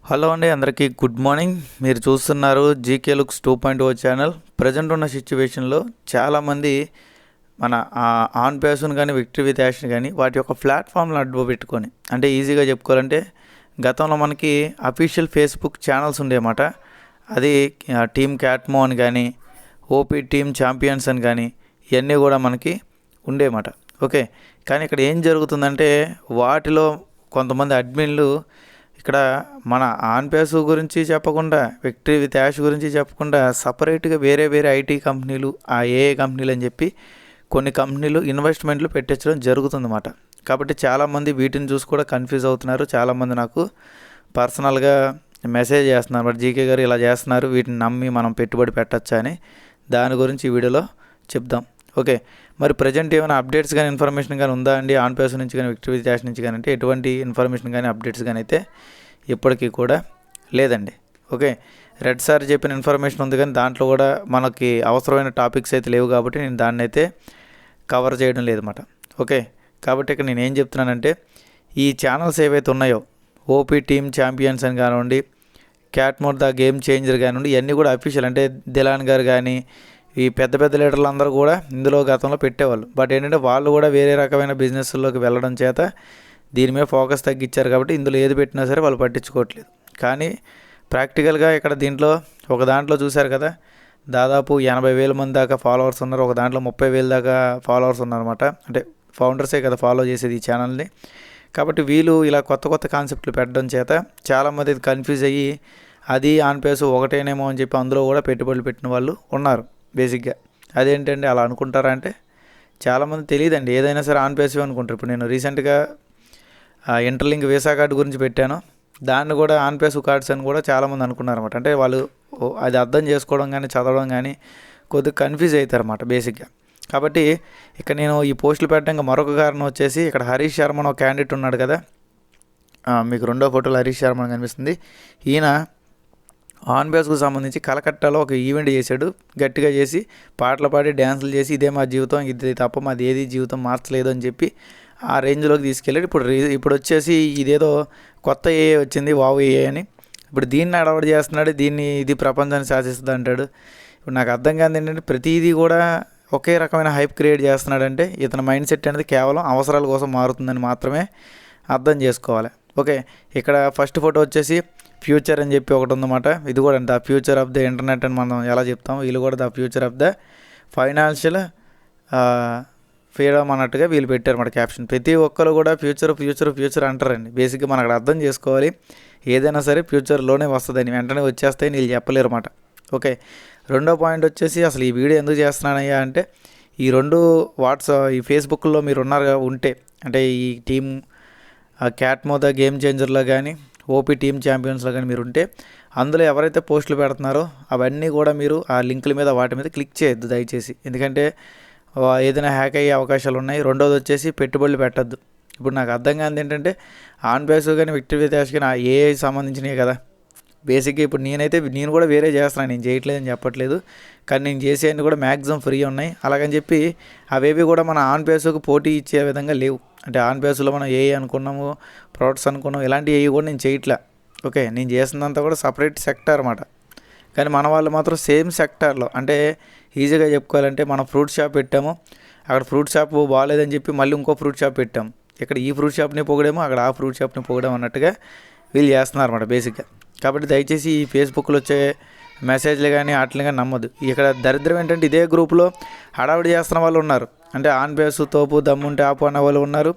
Hello అండి, అందరికీ good morning. మీరు చూస్తున్నారు జీకే లుక్స్ 2.0 ఛానల్. ప్రజెంట్ ఉన్న సిచ్యువేషన్లో చాలామంది మన ఆన్ పేసును కానీ విక్టరీ విత్ యాష్ని కానీ వాటి యొక్క ప్లాట్ఫామ్లను అడ్డు పెట్టుకొని, అంటే ఈజీగా చెప్పుకోవాలంటే గతంలో మనకి అఫీషియల్ ఫేస్బుక్ ఛానల్స్ ఉండేమాట. అది టీమ్ క్యాట్మో అని కానీ ఓపీ టీమ్ ఛాంపియన్స్ అని కానీ ఇవన్నీ కూడా మనకి ఉండేమాట. ఓకే, కానీ ఇక్కడ ఏం జరుగుతుందంటే వాటిలో కొంతమంది అడ్మిన్లు ఇక్కడ మన ఆన్ పేసు గురించి చెప్పకుండా విక్టరీ విత్ యాష్ గురించి చెప్పకుండా సపరేట్గా వేరే ఐటీ కంపెనీలు, ఆ ఏఏ కంపెనీలు అని చెప్పి కొన్ని కంపెనీలు ఇన్వెస్ట్మెంట్లు పెట్టించడం జరుగుతుందన్నమాట. కాబట్టి చాలామంది వీటిని చూసి కూడా కన్ఫ్యూజ్ అవుతున్నారు. చాలామంది నాకు పర్సనల్గా మెసేజ్ చేస్తున్నారు, బట్ జీకే గారు ఇలా చేస్తున్నారు, వీటిని నమ్మి మనం పెట్టుబడి పెట్టచ్చా అని. దాని గురించి ఈ వీడియోలో చెప్దాం. ఓకే, మరి ప్రజెంట్ ఏమైనా అప్డేట్స్ కానీ ఇన్ఫర్మేషన్ కానీ ఉందా అండి ఆన్ పేస్ నుంచి కానీ విక్టరీ విత్ యాష్ నుంచి కానీ అంటే ఎటువంటి ఇన్ఫర్మేషన్ కానీ అప్డేట్స్ కానీ అయితే ఇప్పటికీ కూడా లేదండి. ఓకే, రెడ్ సార్ చెప్పిన ఇన్ఫర్మేషన్ ఉంది కానీ దాంట్లో కూడా మనకి అవసరమైన టాపిక్స్ అయితే లేవు కాబట్టి నేను దాన్ని అయితే కవర్ చేయడం లేదన్నమాట. ఓకే, కాబట్టి ఇక్కడ నేను ఏం చెప్తున్నానంటే ఈ ఛానల్స్ ఏవైతే ఉన్నాయో ఓపీ టీమ్ ఛాంపియన్స్ అని కానివ్వండి, క్యాట్మోర్ ద గేమ్ చేంజర్ కానివ్వండి, ఇవన్నీ కూడా అఫీషియల్. అంటే దిలాన్ గారు కానీ ఈ పెద్ద లీడర్లు అందరూ కూడా ఇందులో గతంలో పెట్టేవాళ్ళు. బట్ ఏంటంటే వాళ్ళు కూడా వేరే రకమైన బిజినెస్లోకి వెళ్ళడం చేత దీని మీద ఫోకస్ తగ్గించారు కాబట్టి ఇందులో ఏది పెట్టినా సరే వాళ్ళు పట్టించుకోవట్లేదు. కానీ ప్రాక్టికల్గా ఇక్కడ ఒక దాంట్లో చూశారు కదా, దాదాపు 80,000 మంది దాకా ఫాలోవర్స్ ఉన్నారు. ఒక దాంట్లో 30,000 దాకా ఫాలోవర్స్ ఉన్నారన్నమాట. అంటే ఫౌండర్సే కదా ఫాలో చేసేది ఈ ఛానల్ని. కాబట్టి వీళ్ళు ఇలా కొత్త కాన్సెప్ట్లు పెట్టడం చేత చాలామంది కన్ఫ్యూజ్ అయ్యి అది ఆన్ పేసు ఒకటేనేమో అని చెప్పి అందులో కూడా పెట్టుబడులు పెట్టిన వాళ్ళు ఉన్నారు. బేసిక్గా అదేంటండి అలా అనుకుంటారా అంటే చాలామంది తెలియదండి. ఏదైనా సరే ఆన్ పేసివ్ అనుకుంటారు. ఇప్పుడు నేను రీసెంట్గా ఇంటర్లింక్ వీసా కార్డు గురించి పెట్టాను, దాన్ని కూడా ఆన్ పేసివ్ కార్డ్స్ అని కూడా చాలామంది అనుకున్నారన్నమాట. అంటే వాళ్ళు అది అర్థం చేసుకోవడం కానీ చదవడం కానీ కొద్దిగా కన్ఫ్యూజ్ అవుతారన్నమాట బేసిక్గా. కాబట్టి ఇక్కడ నేను ఈ పోస్టులు పెట్టడానికి మరొక కారణం వచ్చేసి ఇక్కడ హరీష్ శర్మ ఒక క్యాండిడేట్ ఉన్నాడు కదా, మీకు రెండో ఫోటోలో హరీష్ శర్మ కనిపిస్తుంది. ఈయన ఆన్ బేస్కు సంబంధించి కలకట్టాలో ఒక ఈవెంట్ చేశాడు. గట్టిగా చేసి పాటలు పాడి డ్యాన్సులు చేసి ఇదే మా జీవితం, ఇది తప్ప మాది ఏది జీవితం మార్చలేదు అని చెప్పి ఆ రేంజ్లోకి తీసుకెళ్ళాడు. ఇప్పుడు వచ్చేసి ఇదేదో కొత్త ఏఏ వచ్చింది, వావ్ ఏఏ అని. ఇప్పుడు దీన్ని అడవాడు చేస్తున్నాడు, ఇది ప్రపంచాన్ని శాసిస్తుంది అంటాడు. ఇప్పుడు నాకు అర్థం కాదు ఏంటంటే ప్రతిదీ కూడా ఒకే రకమైన హైప్ క్రియేట్ చేస్తున్నాడంటే ఇతని మైండ్ సెట్ అనేది కేవలం అవసరాల కోసం మారుతుందని మాత్రమే అర్థం చేసుకోవాలి. ఓకే, ఇక్కడ ఫస్ట్ ఫోటో వచ్చేసి ఫ్యూచర్ అని చెప్పి ఒకటి ఉందన్నమాట. ఇది కూడా the future of the internet అని మనం ఎలా చెప్తాం, వీళ్ళు కూడా the future of the financial freedom అన్నట్టుగా వీళ్ళు పెట్టారన్నమాట క్యాప్షన్. ప్రతి ఒక్కరు కూడా ఫ్యూచర్ అంటారండి. బేసిక్గా మనం అక్కడ అర్థం చేసుకోవాలి, ఏదైనా సరే ఫ్యూచర్లోనే వస్తుందని, వెంటనే వచ్చేస్తాయి వీళ్ళు చెప్పలేరు అన్నమాట. ఓకే, రెండో పాయింట్ వచ్చేసి అసలు ఈ వీడియో ఎందుకు చేస్తున్నానయ్యా అంటే ఈ రెండు ఈ ఫేస్బుక్లో మీరు ఉంటే అంటే ఈ టీమ్ క్యాట్మో ద గేమ్ చేంజర్లో కానీ ఓపీ టీమ్ ఛాంపియన్స్లో కానీ మీరు ఉంటే అందులో ఎవరైతే పోస్టులు పెడుతున్నారో అవన్నీ కూడా మీరు ఆ లింకుల మీద వాటి మీద క్లిక్ చేయొద్దు దయచేసి. ఎందుకంటే ఏదైనా హ్యాక్ అయ్యే అవకాశాలు ఉన్నాయి. రెండోది వచ్చేసి పెట్టుబడులు పెట్టద్దు. ఇప్పుడు నాకు అర్థం కాదు ఏంటంటే ఆన్ బేసు కానీ విక్టరీ విత్ యాష్ కానీ ఏఐ సంబంధించినవి కదా బేసిక్గా. ఇప్పుడు నేను కూడా వేరే చేస్తున్నాను, నేను చేయట్లేదని చెప్పట్లేదు, కానీ నేను చేసేవన్నీ కూడా మ్యాక్సిమం ఫ్రీ ఉన్నాయి. అలాగని చెప్పి అవేవి కూడా మన ఆన్ బేసుకు పోటీ ఇచ్చే విధంగా లేవు. అంటే ఆన్ బేస్లో మనం ఏఐ అనుకున్నాము, ప్రొడక్ట్స్ అనుకున్నాము, ఇలాంటి ఏవి కూడా నేను చేయట్లే. ఓకే, నేను చేసినంత కూడా సపరేట్ సెక్టర్ అన్నమాట. కానీ మన వాళ్ళు మాత్రం సేమ్ సెక్టార్లో, అంటే ఈజీగా చెప్పుకోవాలంటే మనం ఫ్రూట్ షాప్ పెట్టాము, అక్కడ ఫ్రూట్ షాప్ బాగాలేదని చెప్పి మళ్ళీ ఇంకో ఫ్రూట్ షాప్ పెట్టాము. ఇక్కడ ఈ ఫ్రూట్ షాప్ని పొగడేమో, అక్కడ ఆ ఫ్రూట్ షాప్ని పొగడేమో అన్నట్టుగా వీళ్ళు చేస్తున్నారు అన్నమాట బేసిక్గా. కాబట్టి దయచేసి ఈ ఫేస్బుక్లో వచ్చే మెసేజ్లు కానీ వాటిని కానీ నమ్మదు. ఇక్కడ దరిద్రం ఏంటంటే ఇదే గ్రూప్లో హడావిడి చేస్తున్న వాళ్ళు ఉన్నారు. అంటే ఆన్ బేసు తోపు దమ్ముంటే ఆపు అన్న వాళ్ళు ఉన్నారు.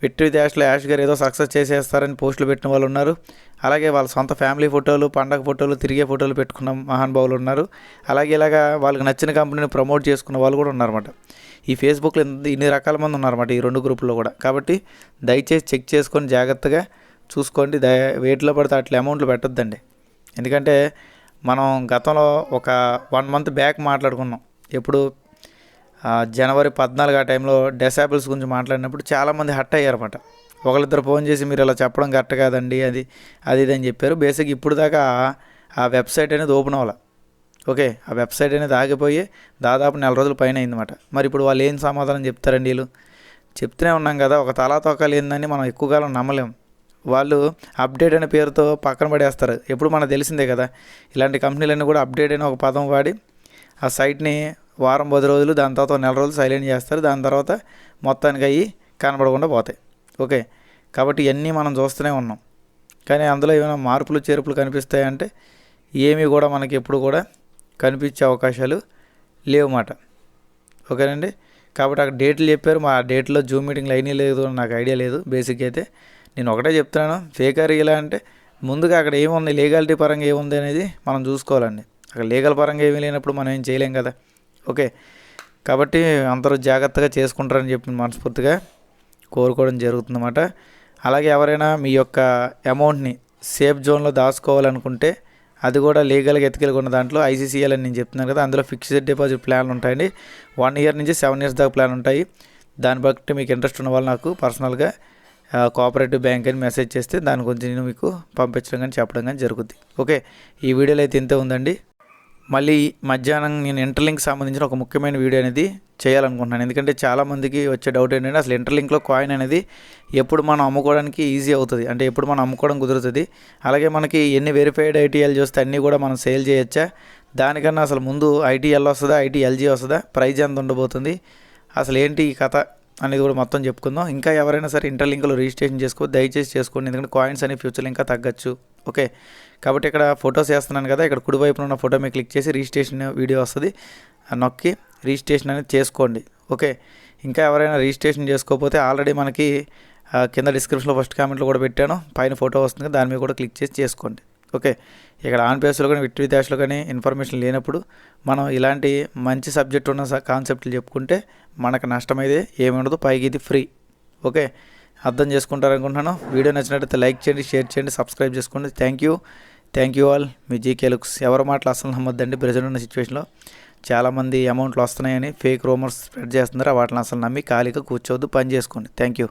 విక్టరీ విత్ యాష్లో యాష్ గారు ఏదో సక్సెస్ చేసేస్తారని పోస్టులు పెట్టిన వాళ్ళు ఉన్నారు. అలాగే వాళ్ళ సొంత ఫ్యామిలీ ఫోటోలు, పండగ ఫోటోలు, తిరిగే ఫోటోలు పెట్టుకున్న మహానుభావులు ఉన్నారు. అలాగే ఇలాగా వాళ్ళకి నచ్చిన కంపెనీని ప్రమోట్ చేసుకున్న వాళ్ళు కూడా ఉన్నారన్నమాట. ఈ ఫేస్బుక్లో ఇన్ని రకాల మంది ఉన్నారన్నమాట ఈ రెండు గ్రూపుల్లో కూడా. కాబట్టి దయచేసి చెక్ చేసుకొని జాగ్రత్తగా చూసుకోండి. వేటిలో పడితే అట్లా అమౌంట్లు పెట్టొద్దండి. ఎందుకంటే మనం గతంలో ఒక 1 మంత్ బ్యాక్ మాట్లాడుకున్నాం. ఎప్పుడు జనవరి 14 ఆ టైంలో డిసేబుల్స్ గురించి మాట్లాడినప్పుడు చాలామంది హట్ అయ్యారన్నమాట. ఒకళ్ళిద్దరు ఫోన్ చేసి మీరు ఇలా చెప్పడం కరెక్ట్ కాదండి, అది ఇది అని చెప్పారు. బేసిక్ ఇప్పుడు దాకా ఆ వెబ్సైట్ అనేది ఓపెన్ అవ్వాలి. ఓకే, ఆ వెబ్సైట్ అనేది ఆగిపోయి దాదాపు 4 రోజుల పైన అయిందన్నమాట. మరి ఇప్పుడు వాళ్ళు ఏం సమాధానం చెప్తారండి? వీళ్ళు చెప్తూనే ఉన్నాం కదా, ఒక తలా తోకాలు ఏందని మనం ఎక్కువ కాలం నమ్మలేము. వాళ్ళు అప్డేట్ అనే పేరుతో పక్కన పడేస్తారు. ఎప్పుడు మనకు తెలిసిందే కదా, ఇలాంటి కంపెనీలన్నీ కూడా అప్డేట్ అయిన ఒక పదం వాడి ఆ సైట్ని వారం 10 రోజులు, దాని తర్వాత నెల రోజులు సైలెంట్ చేస్తారు. దాని తర్వాత మొత్తానికి అవి కనబడకుండా పోతాయి. ఓకే, కాబట్టి ఇవన్నీ మనం చూస్తూనే ఉన్నాం. కానీ అందులో ఏమైనా మార్పులు చేర్పులు కనిపిస్తాయంటే ఏమీ కూడా మనకి ఎప్పుడు కూడా కనిపించే అవకాశాలు లేవన్నమాట. ఓకేనండి, కాబట్టి అక్కడ డేట్లు చెప్పారు. మా డేట్లో జూమ్ మీటింగ్లు అయినా లేదు నాకు ఐడియా లేదు. బేసిక్ అయితే నేను ఒకటే చెప్తున్నాను, ఫేక్ ఇలా అంటే ముందుగా అక్కడ ఏముంది, లీగాలిటీ పరంగా ఏముంది అనేది మనం చూసుకోవాలండి. అక్కడ లీగల్ పరంగా ఏమీ లేనప్పుడు మనం ఏం చేయలేం కదా. ఓకే, కాబట్టి అందరూ జాగ్రత్తగా చేసుకుంటారని చెప్పి మనస్ఫూర్తిగా కోరుకోవడం జరుగుతుందన్నమాట. అలాగే ఎవరైనా మీ యొక్క అమౌంట్ని సేఫ్ జోన్లో దాచుకోవాలనుకుంటే అది కూడా లీగల్గా ఎత్తుకెళ్ళుకున్న దాంట్లో ఐసీసీఎల్ అని నేను చెప్తున్నాను కదా, అందులో ఫిక్స్డ్ డిపాజిట్ ప్లాన్లు ఉంటాయండి. 1 ఇయర్ నుంచి 7 ఇయర్స్ దాకా ప్లాన్ ఉంటాయి. దాన్ని బట్టి మీకు ఇంట్రెస్ట్ ఉన్న వాళ్ళు నాకు పర్సనల్గా కోఆపరేటివ్ బ్యాంక్ అని మెసేజ్ చేస్తే దాని గురించి నేను మీకు పంపించడం కానీ చెప్పడం కానీ జరుగుద్ది. ఓకే, ఈ వీడియోలో అయితే ఇంతే ఉందండి. మళ్ళీ మధ్యాహ్నం నేను ఇంటర్లింక్ సంబంధించిన ఒక ముఖ్యమైన వీడియో అనేది చేయాలనుకుంటున్నాను. ఎందుకంటే చాలామందికి వచ్చే డౌట్ ఏంటంటే అసలు ఇంటర్లింక్లో కాయిన్ అనేది ఎప్పుడు మనం అమ్ముకోవడానికి ఈజీ అవుతుంది, అంటే ఎప్పుడు మనం అమ్ముకోవడం కుదురుతుంది, అలాగే మనకి ఎన్ని వెరిఫైడ్ ఐటీఎల్ చూస్తే అన్నీ కూడా మనం సేల్ చేయొచ్చా, దానికన్నా అసలు ముందు ఐటీఎల్ వస్తుందా, ఐటీఎల్జీ వస్తుందా, ప్రైజ్ ఎంత ఉండబోతుంది, అసలు ఏంటి ఈ కథ అనేది కూడా మొత్తం చెప్పుకుందాం. ఇంకా ఎవరైనా సరే ఇంటర్లింక్లో రిజిస్ట్రేషన్ దయచేసి చేసుకోండి, ఎందుకంటే కాయిన్స్ అనేవి ఫ్యూచర్లో ఇంకా తగ్గచ్చు. ఓకే, కాబట్టి ఇక్కడ ఫొటోస్ వేస్తున్నాను కదా, ఇక్కడ కుడివైపున ఉన్న ఫోటో మీద క్లిక్ చేసి రిజిస్ట్రేషన్ వీడియో వస్తుంది, నొక్కి రిజిస్ట్రేషన్ అనేది చేసుకోండి. ఓకే, ఇంకా ఎవరైనా రిజిస్ట్రేషన్ చేసుకోకపోతే ఆల్రెడీ మనకి కింద డిస్క్రిప్షన్లో ఫస్ట్ కామెంట్లో కూడా పెట్టాను, పైన ఫోటో వస్తుంది కదా, దాని మీద కూడా క్లిక్ చేసి చేసుకోండి. ఓకే, ఇక్కడ ఆన్ పేస్లో కానీ విక్టరీ డాష్లో కానీ ఇన్ఫర్మేషన్ లేనప్పుడు మనం ఇలాంటి మంచి సబ్జెక్ట్ ఉన్న కాన్సెప్ట్లు చెప్పుకుంటే మనకు నష్టమైతే ఏమి ఉండదు, పైకి ఇది ఫ్రీ. ఓకే, అర్థం చేసుకుంటారనుకుంటున్నాను. వీడియో నచ్చినట్లయితే లైక్ చేయండి, షేర్ చేయండి, సబ్స్క్రైబ్ చేసుకోండి. Thank you all. Me GK looks. ఎవరి మాటలు అసలు నమ్మొద్దండి. ప్రెజెంట్ ఉన్న సిచ్యువేషన్లో చాలామంది అమౌంట్లు వస్తున్నాయని ఫేక్ రూమర్స్ స్ప్రెడ్ చేస్తున్నారు. వాటిని అసలు నమ్మి ఖాళీగా కూర్చోవద్దు, పని చేసుకోండి. Thank you.